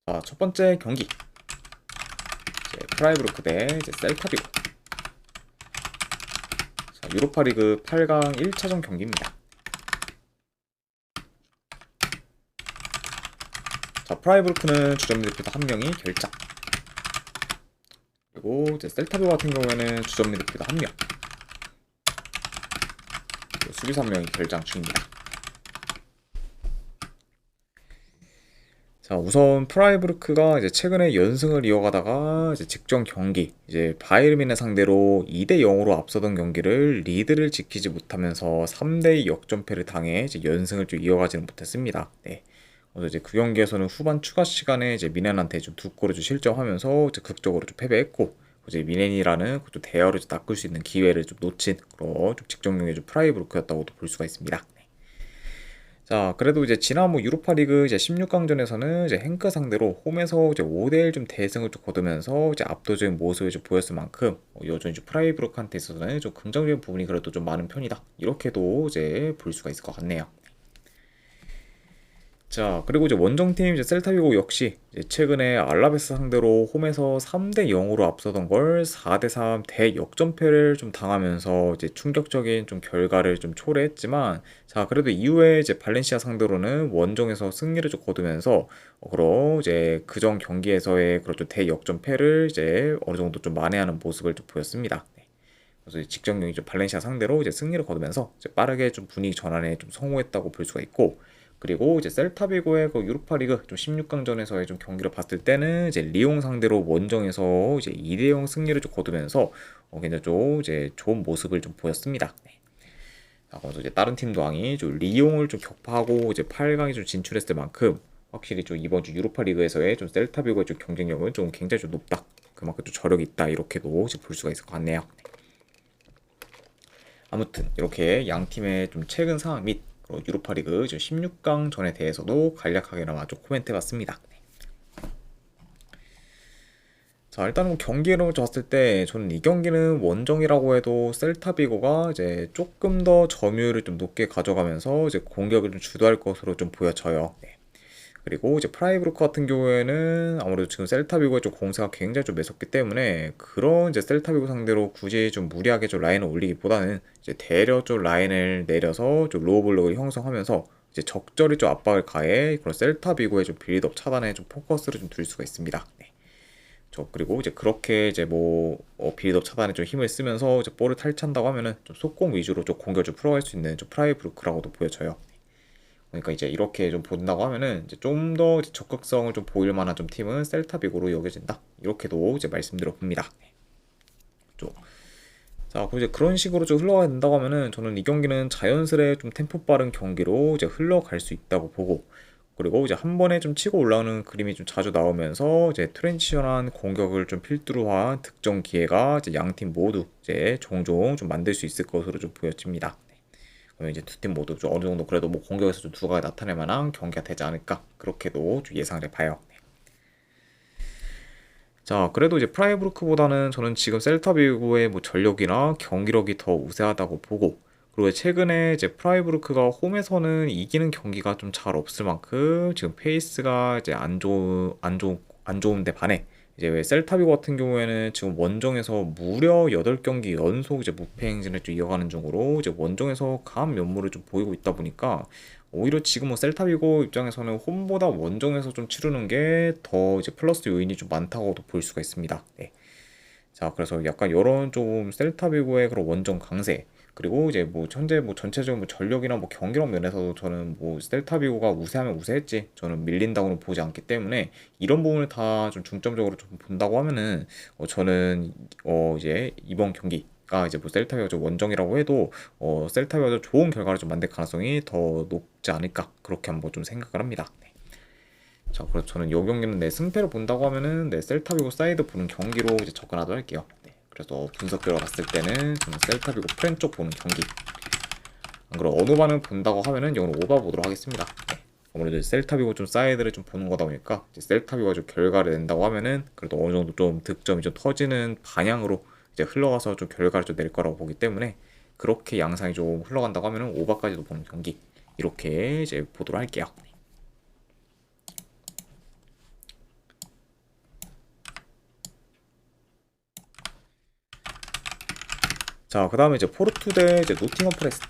자, 첫 번째 경기. 프라이브루크 대 셀타비고. 자, 유로파리그 8강 1차전 경기입니다. 자, 프라이브루크는 주전 미드필더 한 명이 결장. 그리고 셀타비고 같은 경우에는 주전 미드필더 한 명. 수비수 한 명이 결장 중입니다. 자, 우선 프라이브루크가 최근에 연승을 이어가다가 직전 경기 바이에른 상대로 2대 0으로 앞서던 경기를 리드를 지키지 못하면서 3대 역전패를 당해 연승을 좀 이어가지는 못했습니다. 네. 그래서 그 경기에서는 후반 추가 시간에 미넨한테 좀 두 골을 좀 실점하면서 극적으로 좀 패배했고, 미넨이라는 또 대열을 좀 낚을 수 있는 기회를 좀 놓친 그런 좀 직전 경기 좀 프라이브루크였다고도 볼 수가 있습니다. 자, 그래도 지난 유로파리그 16강전에서는 행크 상대로 홈에서 5대1 좀 대승을 좀 거두면서 압도적인 모습을 좀 보였을 만큼 여전히 프라이브루크한테 있어서는 좀 긍정적인 부분이 그래도 좀 많은 편이다. 이렇게도 볼 수가 있을 것 같네요. 자, 그리고 원정팀 셀타비고 역시 최근에 알라베스 상대로 홈에서 3대 0으로 앞서던 걸 4대 3 대역전패를 좀 당하면서 충격적인 좀 결과를 좀 초래했지만, 자, 그래도 이후에 발렌시아 상대로는 원정에서 승리를 좀 거두면서 그런 그전 경기에서의 그런 좀 대역전패를 어느 정도 좀 만회하는 모습을 좀 보였습니다. 네. 그래서 직전 경기 발렌시아 상대로 승리를 거두면서 빠르게 좀 분위기 전환에 좀 성공했다고 볼 수가 있고, 그리고 셀타비고의 그 유로파리그 좀 16강전에서의 좀 경기를 봤을 때는 리옹 상대로 원정에서 2대 0 승리를 좀 거두면서 굉장히 좀 좋은 모습을 좀 보였습니다. 네. 그래서 다른 팀도 좀 리옹을 좀 격파하고 8강에 좀 진출했을 만큼 확실히 좀 이번 주 유로파리그에서의 좀 셀타비고의 좀 경쟁력은 좀 굉장히 좀 높다. 그만큼 좀 저력이 있다. 이렇게도 볼 수가 있을 것 같네요. 아무튼 이렇게 양 팀의 좀 최근 상황 및 유로파리그 16강 전에 대해서도 간략하게나마 좀 코멘트해봤습니다. 자, 일단 경기를 봤을 때 저는 이 경기는 원정이라고 해도 셀타비고가 조금 더 점유율을 좀 높게 가져가면서 공격을 좀 주도할 것으로 좀 보여져요. 네. 그리고 프라이브루크 같은 경우에는 아무래도 지금 셀타비고의 좀 공세가 굉장히 좀 매섭기 때문에 그런 셀타비고 상대로 굳이 좀 무리하게 좀 라인을 올리기보다는 대려 좀 라인을 내려서 좀 로우 블록을 형성하면서 적절히 좀 압박을 가해 그런 셀타비고의 좀 빌드업 차단에 좀 포커스를 좀 둘 수가 있습니다. 네. 그리고 그렇게 빌드업 차단에 좀 힘을 쓰면서 볼을 탈취한다고 하면은 좀 속공 위주로 좀 공격을 좀 풀어갈 수 있는 좀 프라이브루크라고도 보여져요. 그러니까 이렇게 좀 본다고 하면은 좀 더 적극성을 좀 보일 만한 좀 팀은 셀타비고로 여겨진다. 이렇게도 말씀드려 봅니다. 자, 그럼 그런 식으로 좀 흘러가야 된다고 하면은 저는 이 경기는 자연스레 좀 템포 빠른 경기로 흘러갈 수 있다고 보고, 그리고 한 번에 좀 치고 올라오는 그림이 좀 자주 나오면서 트랜지션한 공격을 좀 필두로 한 득점 기회가 양 팀 모두 종종 좀 만들 수 있을 것으로 좀 보여집니다. 그러면 두 팀 모두 좀 어느 정도 그래도 공격에서 좀 두각이 나타낼 만한 경기가 되지 않을까, 그렇게도 좀 예상을 해봐요. 자, 그래도 프라이브루크보다는 저는 지금 셀타비고의 전력이나 경기력이 더 우세하다고 보고, 그리고 최근에 프라이브루크가 홈에서는 이기는 경기가 좀 잘 없을 만큼 지금 페이스가 안 좋은데 반해 왜 셀타비고 같은 경우에는 지금 원정에서 무려 8경기 연속 무패 행진을 좀 이어가는 중으로 원정에서 강한 면모를 좀 보이고 있다 보니까 오히려 지금 셀타비고 입장에서는 홈보다 원정에서 좀 치르는 게 더 플러스 요인이 좀 많다고도 볼 수가 있습니다. 네. 자, 그래서 약간 이런 좀 셀타비고의 그런 원정 강세, 그리고 현재 전체적인 전력이나 경기력 면에서도 저는 셀타비고가 우세하면 우세했지 저는 밀린다고는 보지 않기 때문에 이런 부분을 다 좀 중점적으로 좀 본다고 하면은 저는 이번 경기가 셀타비가 좀 원정이라고 해도 셀타비가 좀 좋은 결과를 좀 만들 가능성이 더 높지 않을까, 그렇게 한번 좀 생각을 합니다. 네. 자, 그래서 저는 이 경기는 승패를 본다고 하면은 셀타비고 사이드 보는 경기로 접근하도록 할게요. 네. 그래서 분석 결과 봤을 때는 저는 셀타비고 프렌 쪽 보는 경기. 안 그럼 어느 반을 본다고 하면은 이건 오바 보도록 하겠습니다. 네. 아무래도 셀타비고 좀 사이드를 좀 보는 거다 보니까 셀타비고가 좀 결과를 낸다고 하면은 그래도 어느 정도 좀 득점이 좀 터지는 방향으로 흘러가서 좀 결과를 좀 낼 거라고 보기 때문에 그렇게 양상이 좀 흘러간다고 하면은 오바까지도 보는 경기, 이렇게 보도록 할게요. 자, 그 다음에 이제 포르투 대 이제 노팅엄 포레스트.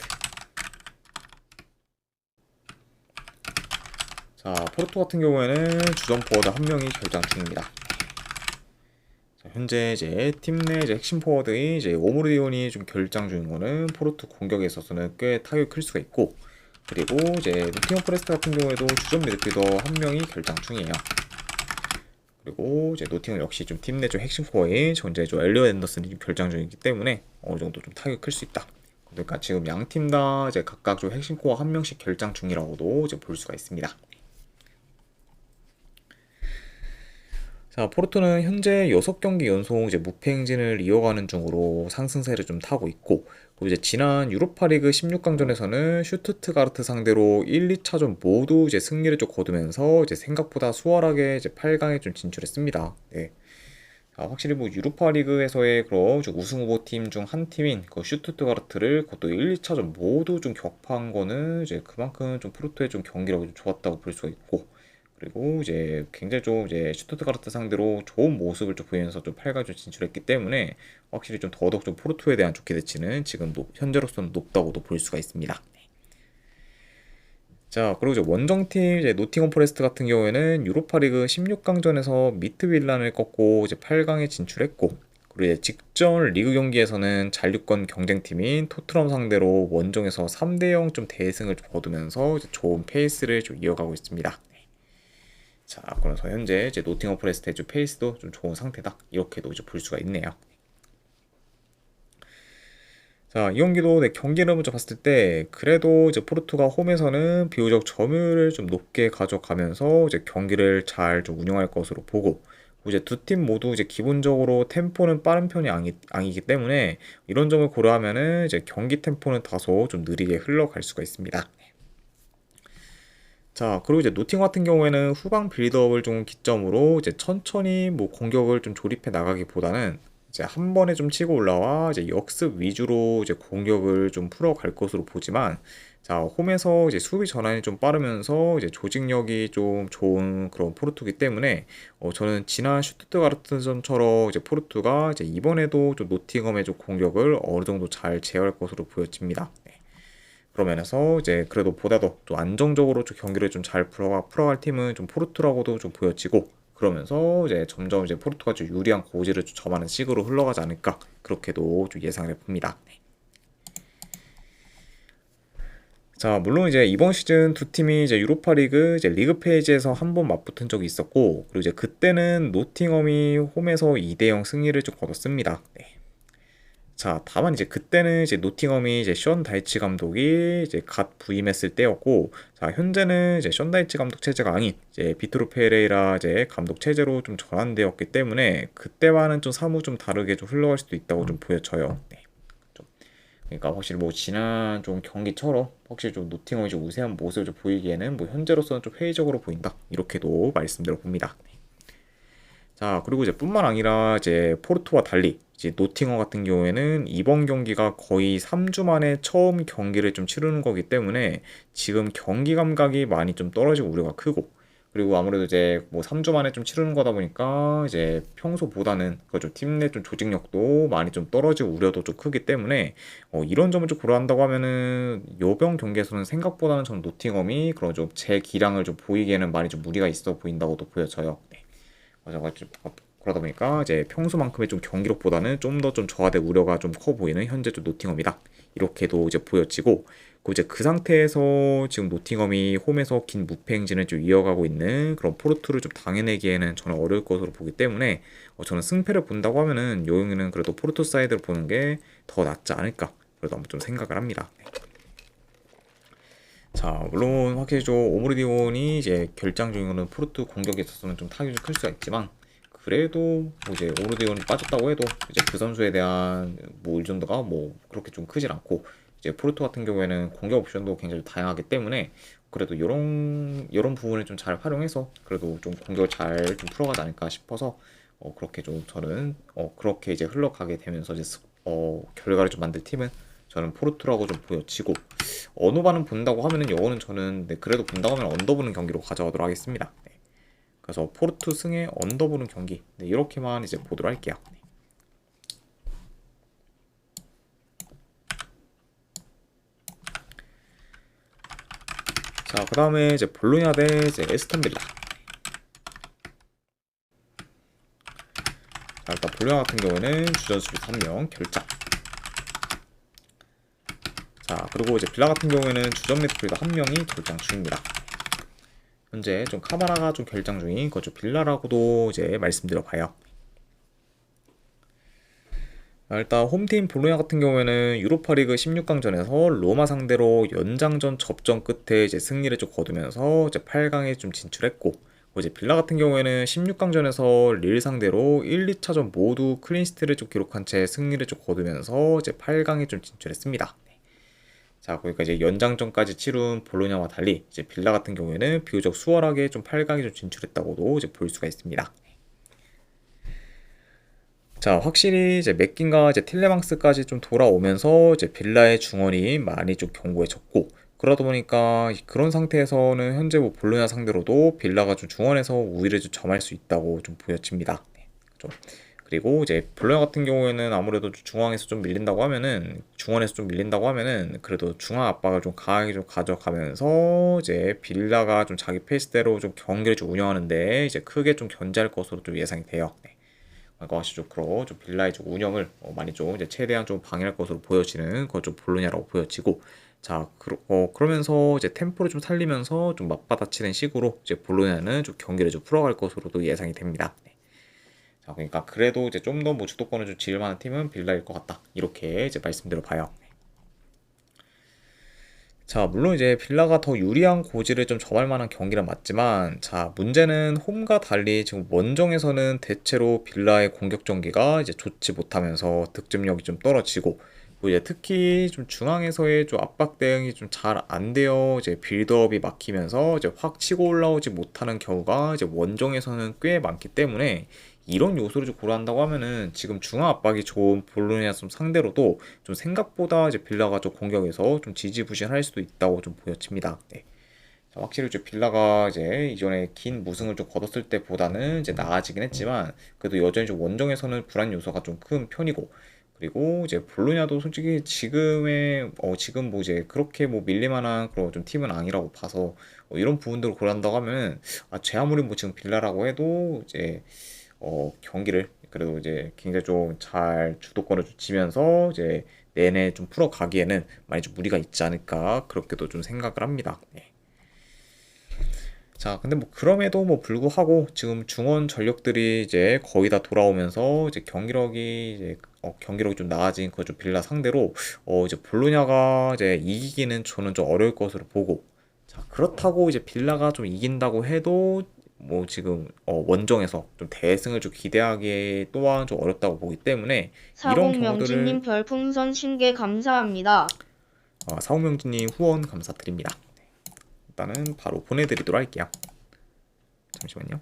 자, 포르투 같은 경우에는 주전 포워드 한 명이 결장 중입니다. 자, 현재 이제 팀 내 이제 핵심 포워드인 이제 오무르디온이 좀 결장 중인 거는 포르투 공격에 있어서는 꽤 타격이 클 수가 있고, 그리고 이제 노팅엄 포레스트 같은 경우에도 주전 미드필더 한 명이 결장 중이에요. 그리고 이제 노팅엄 역시 좀 팀 내 좀 핵심 코어인 현재 좀 엘리엇 앤더슨이 좀 결장 중이기 때문에 어느 정도 좀 타격이 클 수 있다. 그러니까 지금 양 팀 다 이제 각각 좀 핵심 코어 한 명씩 결장 중이라고도 이제 볼 수가 있습니다. 자, 포르투는 현재 6경기 연속 이제 무패 행진을 이어가는 중으로 상승세를 좀 타고 있고, 그리고 이제 지난 유로파리그 16강전에서는 슈투트가르트 상대로 1, 2차전 모두 이제 승리를 좀 거두면서 이제 생각보다 수월하게 이제 8강에 좀 진출했습니다. 네. 자, 확실히 뭐 유로파리그에서의 그런 좀 우승 후보 팀 중 한 팀인 그 슈투트가르트를 그것도 1, 2차전 모두 좀 격파한 거는 이제 그만큼 좀 포르투의 좀 경기력이 좀 좋았다고 볼 수가 있고, 그리고 이제 굉장히 좀 이제 슈투트가르트 상대로 좋은 모습을 좀 보이면서 좀 8강 좀 진출했기 때문에 확실히 좀 더더욱 좀 포르투에 대한 좋게 대치는 지금 현재로서는 높다고도 볼 수가 있습니다. 자, 그리고 이제 원정팀 이제 노팅엄 포레스트 같은 경우에는 유로파리그 16강전에서 미트빌란을 꺾고 이제 8강에 진출했고, 그리고 이제 직전 리그 경기에서는 잔류권 경쟁팀인 토트넘 상대로 원정에서 3대0 좀 대승을 좀 거두면서 이제 좋은 페이스를 좀 이어가고 있습니다. 자, 그래서 현재 이제 노팅엄 포레스트의 좀 페이스도 좀 좋은 상태다. 이렇게도 이제 볼 수가 있네요. 자, 이 경기도 내 경기를 먼저 봤을 때 그래도 이제 포르투가 홈에서는 비교적 점유율을 좀 높게 가져가면서 이제 경기를 잘 좀 운영할 것으로 보고, 이제 두 팀 모두 이제 기본적으로 템포는 빠른 편이 아니기 때문에 이런 점을 고려하면은 이제 경기 템포는 다소 좀 느리게 흘러갈 수가 있습니다. 자, 그리고 이제 노팅엄 같은 경우에는 후방 빌드업을 좀 기점으로 이제 천천히 뭐 공격을 좀 조립해 나가기보다는 이제 한 번에 좀 치고 올라와 이제 역습 위주로 이제 공격을 좀 풀어갈 것으로 보지만, 자, 홈에서 이제 수비 전환이 좀 빠르면서 이제 조직력이 좀 좋은 그런 포르투기 때문에 저는 지난 슈투트가르트전처럼 이제 포르투가 이제 이번에도 좀 노팅엄의 좀 공격을 어느 정도 잘 제어할 것으로 보여집니다. 네. 그런 면에서 이제 그래도 보다 더 좀 안정적으로 좀 경기를 좀 잘 풀어갈 팀은 좀 포르투라고도 좀 보여지고, 그러면서 이제 점점 이제 포르투가 좀 유리한 고지를 좀 점하는 식으로 흘러가지 않을까, 그렇게도 좀 예상을 해봅니다. 네. 자, 물론 이제 이번 시즌 두 팀이 이제 유로파리그 이제 리그 페이지에서 한 번 맞붙은 적이 있었고, 그리고 이제 그때는 노팅엄이 홈에서 2대0 승리를 좀 거뒀습니다. 네. 자, 다만 이제 그때는 이제 노팅엄이 이제 션 다이치 감독이 이제 갓 부임했을 때였고, 자, 현재는 이제 션 다이치 감독 체제가 아닌 이제 비토르 페레이라 이제 감독 체제로 좀 전환되었기 때문에 그때와는 좀 사뭇 좀 다르게 좀 흘러갈 수도 있다고 좀 보여져요. 네. 좀, 그러니까 확실히 뭐 지난 좀 경기처럼 확실히 좀 노팅엄이 좀 우세한 모습을 좀 보이기에는 뭐 현재로서는 좀 회의적으로 보인다. 이렇게도 말씀드려 봅니다. 자, 그리고 이제 뿐만 아니라 이제 포르투와 달리 이제 노팅엄 같은 경우에는 이번 경기가 거의 3주 만에 처음 경기를 좀 치르는 거기 때문에 지금 경기 감각이 많이 좀 떨어질 우려가 크고, 그리고 아무래도 이제 뭐 3주 만에 좀 치르는 거다 보니까 이제 평소보다는 그팀 내 좀 조직력도 많이 좀 떨어질 우려도 좀 크기 때문에 이런 점을 좀 고려한다고 하면은 요번 경기에서는 생각보다는 전 노팅엄이 그런 좀 제 기량을 좀 보이기에는 많이 좀 무리가 있어 보인다고도 보여져요. 네. 맞아, 맞아. 그러다 보니까 이제 평소만큼의 좀 경기력보다는 좀 더 좀 저하될 우려가 좀 커 보이는 현재 좀 노팅엄이다. 이렇게도 이제 보여지고, 그 이제 그 상태에서 지금 노팅엄이 홈에서 긴 무패 행진을 좀 이어가고 있는 그런 포르투를 좀 당해내기에는 저는 어려울 것으로 보기 때문에 저는 승패를 본다고 하면은 요 경기는 그래도 포르투 사이드를 보는 게 더 낫지 않을까. 그래도 한번 좀 생각을 합니다. 자, 물론 확실히 좀 오므르디온이 이제 결장 중이고는 포르투 공격에 있어서는 좀 타격이 클 수가 있지만, 그래도 뭐 이제 오므르디온이 빠졌다고 해도 이제 그 선수에 대한 뭐 의존도가 뭐 그렇게 좀 크질 않고, 이제 포르투 같은 경우에는 공격 옵션도 굉장히 다양하기 때문에 그래도 이런 부분을 좀 잘 활용해서 그래도 좀 공격을 잘 좀 풀어가지 않을까 싶어서 그렇게 좀 저는 그렇게 이제 흘러가게 되면서 이제 결과를 좀 만들 팀은 저는 포르투라고 좀 보여지고, 언어반은 본다고 하면은 영어는 저는 네, 그래도 본다고 하면 언더보는 경기로 가져가도록 하겠습니다. 네. 그래서 포르투 승에 언더보는 경기, 네, 이렇게만 이제 보도록 할게요. 네. 자, 그 다음에 이제 볼로냐 대 이제 에스턴 빌라. 자, 일단 볼로냐 같은 경우에는 주전 수비 3명 결장. 자, 그리고 이제 빌라 같은 경우에는 주전 미드필더 1명이 결장 중입니다. 현재 좀 카바라가 좀 결장 중인 거죠. 빌라라고도 이제 말씀드려 봐요. 일단 홈팀 볼로냐 같은 경우에는 유로파리그 16강전에서 로마 상대로 연장전 접전 끝에 이제 승리를 좀 거두면서 이제 8강에 좀 진출했고, 이제 빌라 같은 경우에는 16강전에서 릴 상대로 1, 2차전 모두 클린시트를 좀 기록한 채 승리를 좀 거두면서 이제 8강에 좀 진출했습니다. 자, 그러니까 이제 연장전까지 치룬 볼로냐와 달리 이제 빌라 같은 경우에는 비교적 수월하게 좀 8강에 좀 진출했다고도 이제 볼 수가 있습니다. 자, 확실히 이제 맥긴과 이제 틸레망스까지 좀 돌아오면서 이제 빌라의 중원이 많이 좀 견고해졌고, 그러다 보니까 그런 상태에서는 현재 뭐 볼로냐 상대로도 빌라가 좀 중원에서 우위를 좀 점할 수 있다고 좀 보여집니다. 좀 그리고 이제 볼로냐 같은 경우에는 아무래도 중앙에서 좀 밀린다고 하면은 중원에서 좀 밀린다고 하면은 그래도 중앙 압박을 좀 강하게 좀 가져가면서 이제 빌라가 좀 자기 페이스대로 좀 경기를 좀 운영하는데 이제 크게 좀 견제할 것으로 좀 예상이 돼요. 것이 좋고 좀 빌라의 좀 운영을 많이 좀 이제 최대한 좀 방해할 것으로 보여지는 그건 좀 볼로냐라고 보여지고, 자 그러면서 이제 템포를 좀 살리면서 좀 맞받아치는 식으로 이제 볼로냐는 좀 경기를 좀 풀어갈 것으로도 예상이 됩니다. 자, 그러니까 그래도 이제 좀 더 뭐 주도권을 좀 지을 만한 팀은 빌라일 것 같다, 이렇게 이제 말씀드려 봐요. 자, 물론 이제 빌라가 더 유리한 고지를 좀 점할 만한 경기는 맞지만, 자, 문제는 홈과 달리 지금 원정에서는 대체로 빌라의 공격 전개가 이제 좋지 못하면서 득점력이 좀 떨어지고, 뭐 이제 특히 좀 중앙에서의 좀 압박 대응이 좀 잘 안 되어 이제 빌드업이 막히면서 이제 확 치고 올라오지 못하는 경우가 이제 원정에서는 꽤 많기 때문에, 이런 요소를 좀 고려한다고 하면은 지금 중앙 압박이 좋은 볼로냐 좀 상대로도 좀 생각보다 이제 빌라가 좀 공격에서 좀 지지부진할 수도 있다고 좀 보여집니다. 네. 자, 확실히 이제 빌라가 이제 이전에 긴 무승을 좀 거뒀을 때보다는 이제 나아지긴 했지만, 그래도 여전히 좀 원정에서는 불안 요소가 좀 큰 편이고, 그리고 이제 볼로냐도 솔직히 지금 뭐 이제 그렇게 뭐 밀릴만한 그런 좀 팀은 아니라고 봐서, 이런 부분들을 고려한다고 하면은 제 아무리 뭐 지금 빌라라고 해도 이제 경기를 그래도 이제 굉장히 좀 잘 주도권을 좀 쥐면서 이제 내내 좀 풀어가기에는 많이 좀 무리가 있지 않을까, 그렇게도 좀 생각을 합니다. 네. 자, 근데 뭐 그럼에도 뭐 불구하고 지금 중원 전력들이 이제 거의 다 돌아오면서 이제 경기력이 좀 나아진 그 좀 빌라 상대로 이제 볼로냐가 이제 이기기는 저는 좀 어려울 것으로 보고, 자, 그렇다고 이제 빌라가 좀 이긴다고 해도 뭐 지금 원정에서 좀 대승을 좀 기대하기 또한 좀 어렵다고 보기 때문에, 이런 경우들을 사공명진님 별풍선 10개 감사합니다. 사우명진님 후원 감사드립니다. 일단은 바로 보내드리도록 할게요. 잠시만요.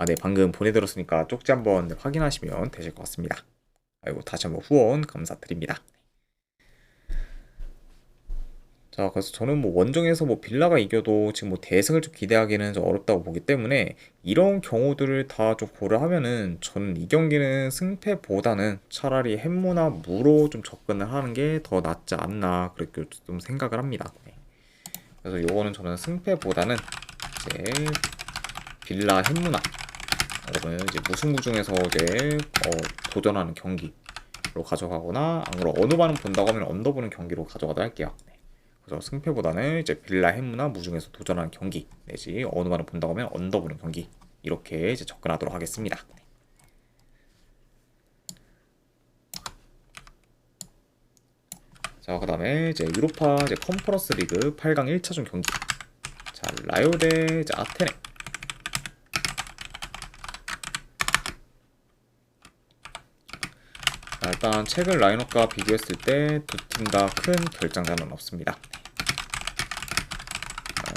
네, 방금 보내드렸으니까 쪽지 한번 확인하시면 되실 것 같습니다. 아이고, 다시 한번 후원 감사드립니다. 자, 그래서 저는 뭐 원정에서 뭐 빌라가 이겨도 지금 뭐 대승을 좀 기대하기는 좀 어렵다고 보기 때문에, 이런 경우들을 다 좀 고려하면은 저는 이 경기는 승패보다는 차라리 햄무나 무로 좀 접근을 하는 게 더 낫지 않나, 그렇게 좀 생각을 합니다. 네. 그래서 요거는 저는 승패보다는 이제 빌라 햄무나, 그러면 이제 무승부 중에서 이제 도전하는 경기로 가져가거나, 아무로 언어반응 본다고 하면 언더 보는 경기로 가져가도 할게요. 네. 그래서 승패보다는 이제 빌라 햄무나 무중에서 도전하는 경기, 내지 언어반응 본다고 하면 언더 보는 경기, 이렇게 이제 접근하도록 하겠습니다. 자, 그 다음에 이제 유로파 이제 컨퍼런스 리그 8강 1차전 경기. 자, 라요 대 이제 아테네. 자, 일단 최근 라인업과 비교했을 때 두 팀 다 큰 결장자는 없습니다.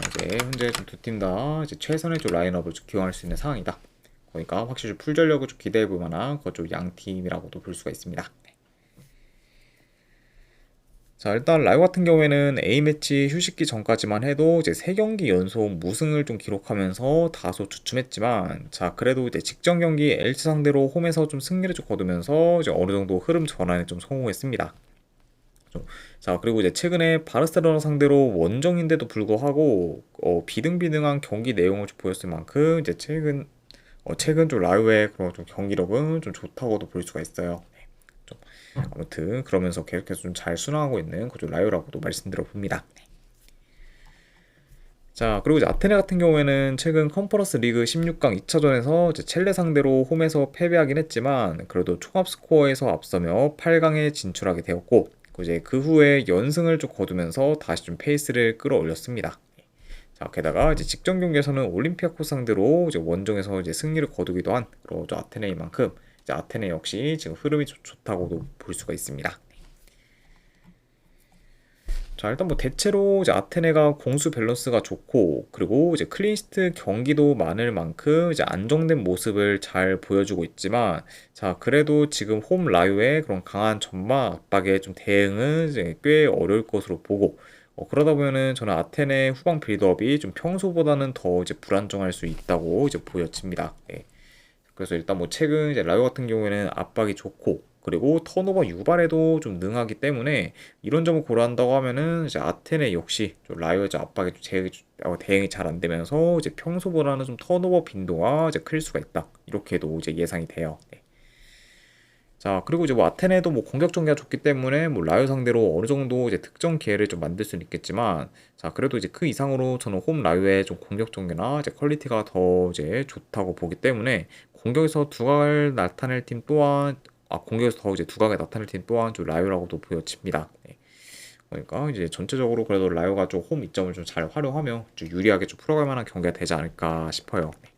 이제 현재 두 팀 다 이제 최선의 좀 라인업을 좀 기용할 수 있는 상황이다. 그러니까 확실히 풀 전력을 좀 기대해 볼 만한 그쪽 양 팀이라고도 볼 수가 있습니다. 자, 일단 라이오 같은 경우에는 A매치 휴식기 전까지만 해도 이제 3경기 연속 무승을 좀 기록하면서 다소 주춤했지만, 자, 그래도 이제 직전 경기 엘치 상대로 홈에서 좀 승리를 좀 거두면서 이제 어느 정도 흐름 전환에 좀 성공했습니다. 자, 그리고 이제 최근에 바르셀로나 상대로 원정인데도 불구하고 비등비등한 경기 내용을 좀 보였을 만큼 이제 최근 좀 라이오의 그런 좀 경기력은 좀 좋다고도 볼 수가 있어요. 좀 아무튼 그러면서 계속해서 좀 잘 순항하고 있는 그좀 라이오라고도 말씀드려 봅니다. 자, 그리고 이제 아테네 같은 경우에는 최근 컨퍼런스 리그 16강 2차전에서 이제 첼레 상대로 홈에서 패배하긴 했지만 그래도 총합 스코어에서 앞서며 8강에 진출하게 되었고, 그리고 이제 그 후에 연승을 좀 거두면서 다시 좀 페이스를 끌어올렸습니다. 자, 게다가 이제 직전 경기에서는 올림피아코 상대로 이제 원정에서 이제 승리를 거두기도 한 그런 아테네인 만큼 이제 아테네 역시 지금 흐름이 좋다고도 볼 수가 있습니다. 자, 일단 뭐 대체로 이제 아테네가 공수 밸런스가 좋고, 그리고 이제 클린시트 경기도 많을 만큼 이제 안정된 모습을 잘 보여주고 있지만, 자, 그래도 지금 홈 라유의 그런 강한 전방 압박에 좀 대응은 이제 꽤 어려울 것으로 보고, 그러다 보면은 저는 아테네 후방 빌드업이 좀 평소보다는 더 이제 불안정할 수 있다고 이제 보여집니다. 예. 그래서 일단 뭐 최근 이제 라이오 같은 경우에는 압박이 좋고, 그리고 턴오버 유발에도 좀 능하기 때문에 이런 점을 고려한다고 하면은 이제 아테네 역시 좀 라이오의 압박에 좀 대응이 잘 안 되면서 이제 평소보다는 좀 턴오버 빈도가 이제 클 수가 있다, 이렇게도 이제 예상이 돼요. 네. 자, 그리고 이제 뭐 아테네도 뭐 공격 전개가 좋기 때문에 뭐 라이오 상대로 어느 정도 이제 특정 기회를 좀 만들 수는 있겠지만, 자, 그래도 이제 그 이상으로 저는 홈 라이오의 좀 공격 전개나 이제 퀄리티가 더 이제 좋다고 보기 때문에 공격에서 두각을 나타낼 팀 또한 공격에서 더 이제 두각을 나타낼 팀 또한 좀 라이오라고도 보여집니다. 네. 그러니까 이제 전체적으로 그래도 라이오가 좀 홈 이점을 좀 잘 활용하며 좀 유리하게 좀 풀어갈 만한 경기가 되지 않을까 싶어요. 네.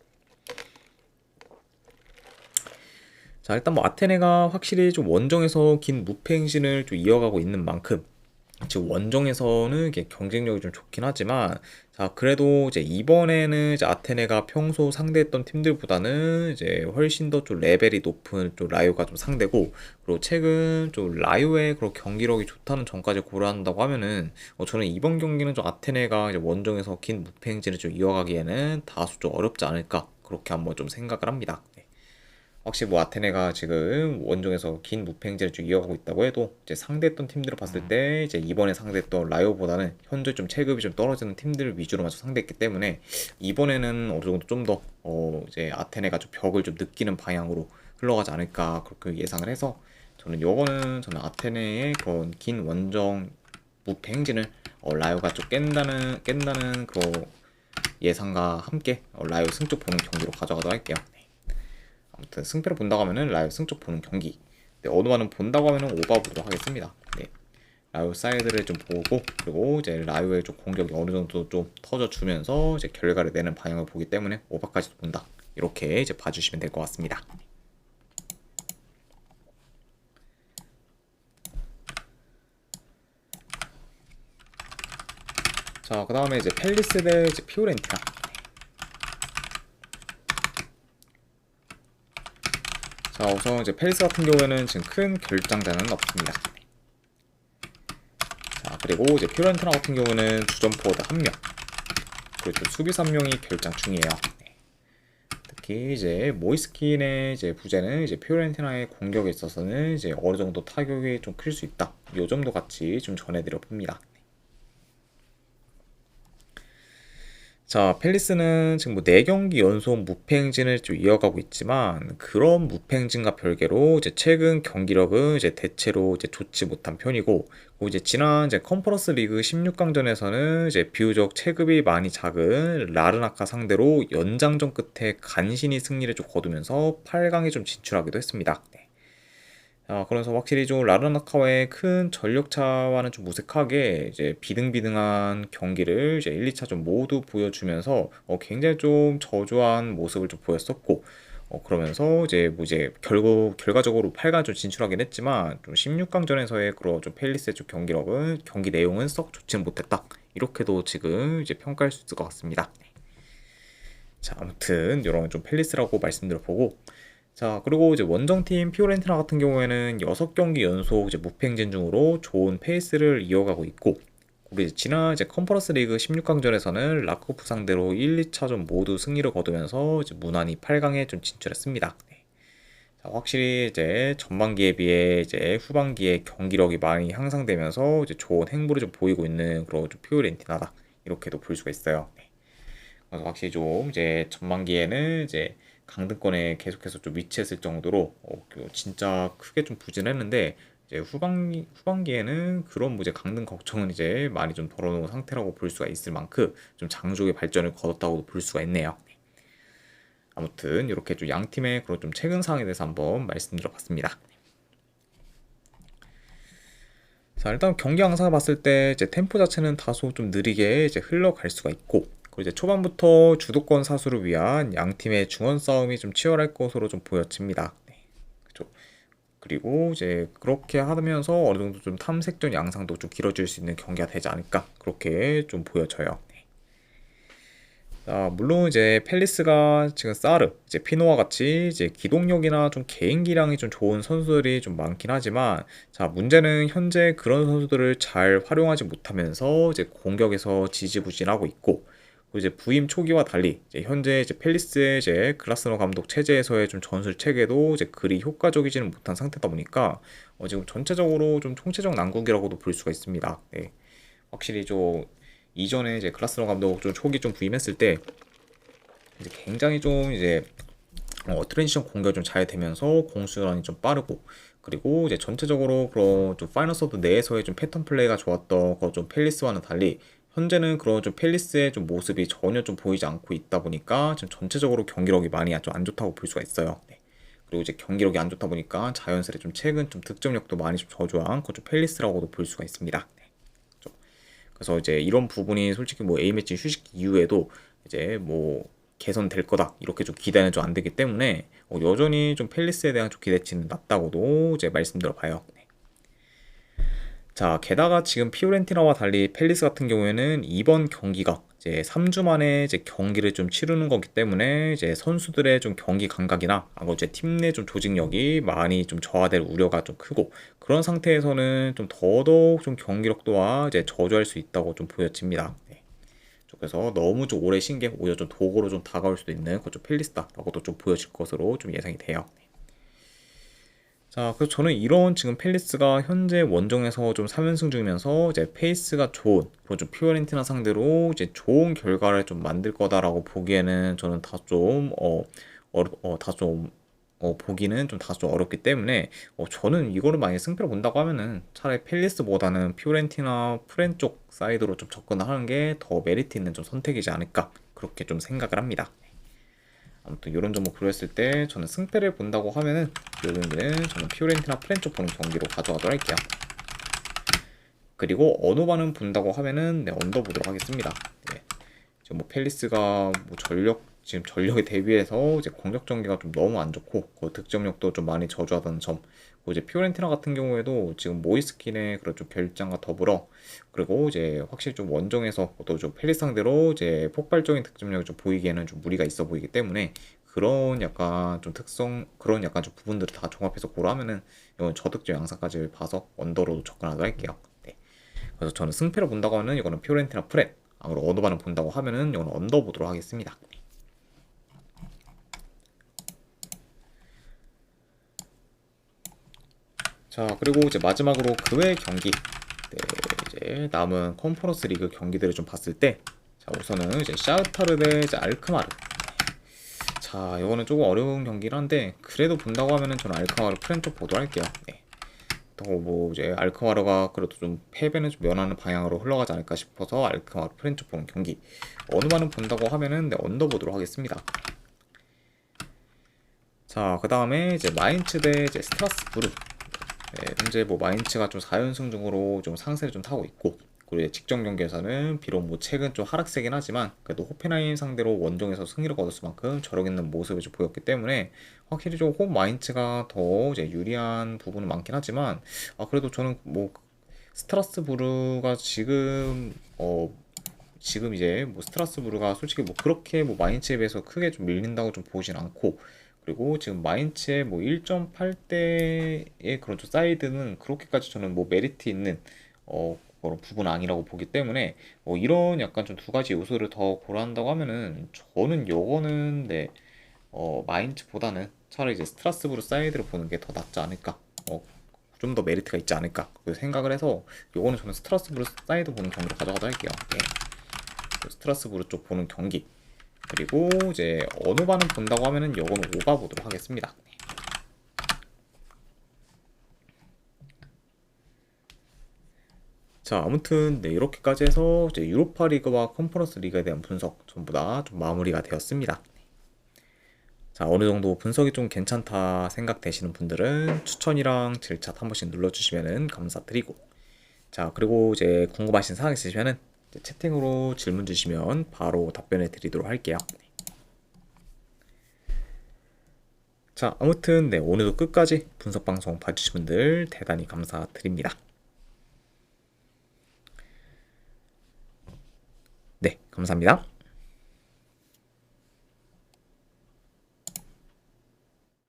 자, 일단 뭐 아테네가 확실히 좀 원정에서 긴 무패 행진을 좀 이어가고 있는 만큼 지금 원정에서는 이게 경쟁력이 좀 좋긴 하지만, 자, 그래도 이제 이번에는 이제 아테네가 평소 상대했던 팀들보다는 이제 훨씬 더 좀 레벨이 높은 좀 라이오가 좀 상대고, 그리고 최근 좀 라이오의 그런 경기력이 좋다는 점까지 고려한다고 하면은 저는 이번 경기는 좀 아테네가 이제 원정에서 긴 무패 행진을 좀 이어가기에는 다소 좀 어렵지 않을까, 그렇게 한번 좀 생각을 합니다. 네. 확실히 뭐 아테네가 지금 원정에서 긴 무패행진을 좀 이어가고 있다고 해도 이제 상대했던 팀들을 봤을 때 이제 이번에 상대했던 라이오보다는 현재 좀 체급이 좀 떨어지는 팀들 위주로만 좀 상대했기 때문에 이번에는 어느 정도 좀 더 이제 아테네가 좀 벽을 좀 느끼는 방향으로 흘러가지 않을까, 그렇게 예상을 해서 저는 아테네의 그런 긴 원정 무패행진을 라이오가 좀 깬다는 그런 예상과 함께 라이오 승쪽 보는 경기로 가져가도록 할게요. 아무튼 승패를 본다고 하면은 라이오 승쪽 보는 경기. 네, 어느마는 본다고 하면은 오바 보도록 하겠습니다. 네. 라이오 사이드를 좀 보고, 그리고 이제 라이오의 좀 공격이 어느 정도 좀 터져주면서 이제 결과를 내는 방향을 보기 때문에 오바까지도 본다, 이렇게 이제 봐주시면 될 것 같습니다. 자, 그 다음에 이제 펠리스 대 이제 피오렌티나. 자, 우선 이제 펠리스 같은 경우에는 지금 큰 결장자는 없습니다. 자, 그리고 이제 피오렌티나 같은 경우는 주전 포워드 1명, 그리고 또 수비수 1명이 결장 중이에요. 네. 특히 이제 모이스킨의 이제 부재는 이제 피오렌티나의 공격에 있어서는 이제 어느 정도 타격이 좀 클 수 있다, 요 점도 같이 좀 전해드려 봅니다. 자, 팰리스는 지금 뭐 4경기 연속 무패 행진을 좀 이어가고 있지만, 그런 무패 행진과 별개로 이제 최근 경기력은 이제 대체로 이제 좋지 못한 편이고, 그리고 이제 지난 이제 컨퍼런스 리그 16강전에서는 이제 비교적 체급이 많이 작은 라르나카 상대로 연장전 끝에 간신히 승리를 좀 거두면서 8강에 좀 진출하기도 했습니다. 네. 그래서 확실히 좀 라르나카와의 큰 전력 차와는 좀 무색하게 이제 비등비등한 경기를 이제 1, 2차전 모두 보여주면서 굉장히 좀 저조한 모습을 좀 보였었고, 그러면서 이제 결국 결과적으로 8강 좀 진출하긴 했지만 좀 16강전에서의 그런 좀 펠리스의 좀 경기 내용은 썩 좋지는 못했다, 이렇게도 지금 이제 평가할 수 있을 것 같습니다. 자, 아무튼 이런 좀 펠리스라고 말씀드려 보고, 자, 그리고 이제 원정팀 피오렌티나 같은 경우에는 6경기 연속 이제 무패 행진 중으로 좋은 페이스를 이어가고 있고, 그리고 이제 지난 이제 컨퍼런스 리그 16강전에서는 라코프 상대로 1, 2차전 모두 승리를 거두면서 이제 무난히 8강에 좀 진출했습니다. 네. 자, 확실히 이제 전반기에 비해 이제 후반기에 경기력이 많이 향상되면서 이제 좋은 행보를 좀 보이고 있는 그런 좀 피오렌티나다, 이렇게도 볼 수가 있어요. 네. 그래서 확실히 좀 이제 전반기에는 이제 강등권에 계속해서 좀 위치했을 정도로 진짜 크게 좀 부진했는데, 이제 후반기에는 그런 뭐 이제 강등 걱정은 이제 많이 좀 덜어놓은 상태라고 볼 수가 있을 만큼 좀 장족의 발전을 거뒀다고 볼 수가 있네요. 아무튼 이렇게 좀 양 팀의 그런 좀 최근 상황에 대해서 한번 말씀드려봤습니다. 자, 일단 경기 양상을 봤을 때 이제 템포 자체는 다소 좀 느리게 이제 흘러갈 수가 있고, 그리고 이제 초반부터 주도권 사수를 위한 양 팀의 중원 싸움이 좀 치열할 것으로 좀 보여집니다. 네, 그죠. 그리고 이제 그렇게 하면서 어느 정도 좀 탐색전 양상도 좀 길어질 수 있는 경기가 되지 않을까, 그렇게 좀 보여져요. 자, 물론 이제 펠리스가 지금 사르, 이제 피노와 같이 이제 기동력이나 좀 개인 기량이 좀 좋은 선수들이 좀 많긴 하지만, 자, 문제는 현재 그런 선수들을 잘 활용하지 못하면서 이제 공격에서 지지부진하고 있고, 그리고 이제 부임 초기와 달리 이제 현재 이제 펠리스의 이제 글라스너 감독 체제에서의 좀 전술 체계도 이제 그리 효과적이지는 못한 상태다 보니까 지금 전체적으로 좀 총체적 난국이라고도 볼 수가 있습니다. 네. 확실히 좀 이전에 이제 글라스너 감독 좀 초기 좀 부임했을 때 이제 굉장히 좀 이제 트랜지션 공격이 좀 잘 되면서 공수란이 좀 빠르고, 그리고 이제 전체적으로 그런 좀 파이널 서드 내에서의 좀 패턴 플레이가 좋았던 그 좀 펠리스와는 달리 현재는 그런 좀 펠리스의 좀 모습이 전혀 좀 보이지 않고 있다 보니까 지금 전체적으로 경기력이 많이 좀 안 좋다고 볼 수가 있어요. 네. 그리고 이제 경기력이 안 좋다 보니까 자연스레 좀 최근 좀 득점력도 많이 좀 저조한 그 좀 펠리스라고도 볼 수가 있습니다. 네. 그래서 이제 이런 부분이 솔직히 뭐 A매치 휴식 이후에도 이제 뭐 개선될 거다, 이렇게 좀 기대는 좀 안 되기 때문에 여전히 좀 펠리스에 대한 좀 기대치는 낮다고도 이제 말씀드려 봐요. 네. 자, 게다가 지금 피오렌티나와 달리 펠리스 같은 경우에는 이번 경기가 이제 3주 만에 이제 경기를 좀 치르는 거기 때문에 이제 선수들의 좀 경기 감각이나 이제 팀 내 좀 조직력이 많이 좀 저하될 우려가 좀 크고, 그런 상태에서는 좀 더더욱 좀 경기력도와 이제 저조할 수 있다고 좀 보여집니다. 네. 그래서 너무 좀 오래 쉰 게 오히려 좀 도구로 좀 다가올 수도 있는 그좀 펠리스다라고도 좀 보여질 것으로 좀 예상이 돼요. 자, 그래서 저는 이런 지금 펠리스가 현재 원정에서 좀 3연승 중이면서 이제 페이스가 좋은, 그리고 좀 피오렌티나 상대로 이제 좋은 결과를 좀 만들 거다라고 보기에는 저는 보기는 좀 다소 좀 어렵기 때문에 저는 이거를 만약에 승패를 본다고 하면은 차라리 펠리스보다는 피오렌티나 프렌 쪽 사이드로 좀 접근을 하는 게 더 메리트 있는 좀 선택이지 않을까, 그렇게 좀 생각을 합니다. 아무튼 이런 점을 고려했을 때 저는 승패를 본다고 하면은 요 경기는 저는 피오렌티나 프렌 쪽 보는 경기로 가져가도록 할게요. 그리고 언어반은 본다고 하면은 네, 언더 보도록 하겠습니다. 네. 지금 뭐 펠리스가 뭐 지금 전력에 대비해서 이제 공격 전개가 좀 너무 안 좋고 그 득점력도 좀 많이 저조하다는 점. 그리고 이제 피오렌티나 같은 경우에도 지금 모이스킨의 그런 좀 결장과 더불어, 그리고 이제 확실히 좀 원정에서 또 좀 펠리스 상대로 이제 폭발적인 득점력을 좀 보이기에는 좀 무리가 있어 보이기 때문에 그런 약간 좀 그런 약간 좀 부분들을 다 종합해서 고려하면은 이건 저득점 양상까지 봐서 언더로 접근하도록 할게요. 네. 그래서 저는 승패를 본다고 하면 이거는 피오렌티나 프렛, 그리고 언더반을 본다고 하면은 이거는 언더 보도록 하겠습니다. 자, 그리고 이제 마지막으로 그 외 경기, 네, 이제 남은 컨퍼런스 리그 경기들을 좀 봤을 때, 자, 우선은 이제 샤흐타르 대 이제 알크마르. 자, 이거는 조금 어려운 경기긴 한데 그래도 본다고 하면은 저는 알크마르 프렌 쪽 보도록 할게요. 네. 더 뭐 이제 알크마르가 그래도 좀 패배는 좀 면하는 방향으로 흘러가지 않을까 싶어서 알크마르 프렌 쪽 보는 경기. 어느 반은 본다고 하면은 네, 언더 보도록 하겠습니다. 자, 그 다음에 이제 마인츠 대 이제 스트라스부르. 네, 현재 뭐 마인츠가 좀 4연승 중으로 좀 상세를 좀 타고 있고, 그리고 이제 직전 경기에서는 비록 뭐 최근 좀 하락세긴 하지만 그래도 호펜하임 상대로 원정에서 승리를 거뒀을 만큼 저력 있는 모습을 좀 보였기 때문에 확실히 좀 홈 마인츠가 더 이제 유리한 부분은 많긴 하지만, 그래도 저는 뭐 스트라스부르가 지금 이제 뭐 스트라스부르가 솔직히 뭐 그렇게 뭐 마인츠에 비해서 크게 좀 밀린다고 좀 보진 않고, 그리고 지금 마인츠의 뭐 1.8대의 그런 좀 사이드는 그렇게까지 저는 뭐 메리트 있는 그런 부분은 아니라고 보기 때문에 이런 약간 좀 두 가지 요소를 더 고려한다고 하면은 저는 요거는 네, 마인츠보다는 차라리 이제 스트라스부르 사이드를 보는 게 더 낫지 않을까. 좀 더 메리트가 있지 않을까. 그 생각을 해서 요거는 저는 스트라스부르 사이드 보는 경기로 가져가자 할게요. 네. 스트라스부르 쪽 보는 경기. 그리고 이제 어느 반은 본다고 하면은 요거는 오가 보도록 하겠습니다. 자, 아무튼 네, 이렇게까지 해서 이제 유로파 리그와 컨퍼런스 리그에 대한 분석 전부 다 좀 마무리가 되었습니다. 자, 어느 정도 분석이 좀 괜찮다 생각되시는 분들은 추천이랑 질차 한 번씩 눌러주시면 감사드리고, 자, 그리고 이제 궁금하신 사항 있으시면은 이제 채팅으로 질문 주시면 바로 답변해 드리도록 할게요. 자, 아무튼 네, 오늘도 끝까지 분석 방송 봐주신 분들 대단히 감사드립니다. 네, 감사합니다.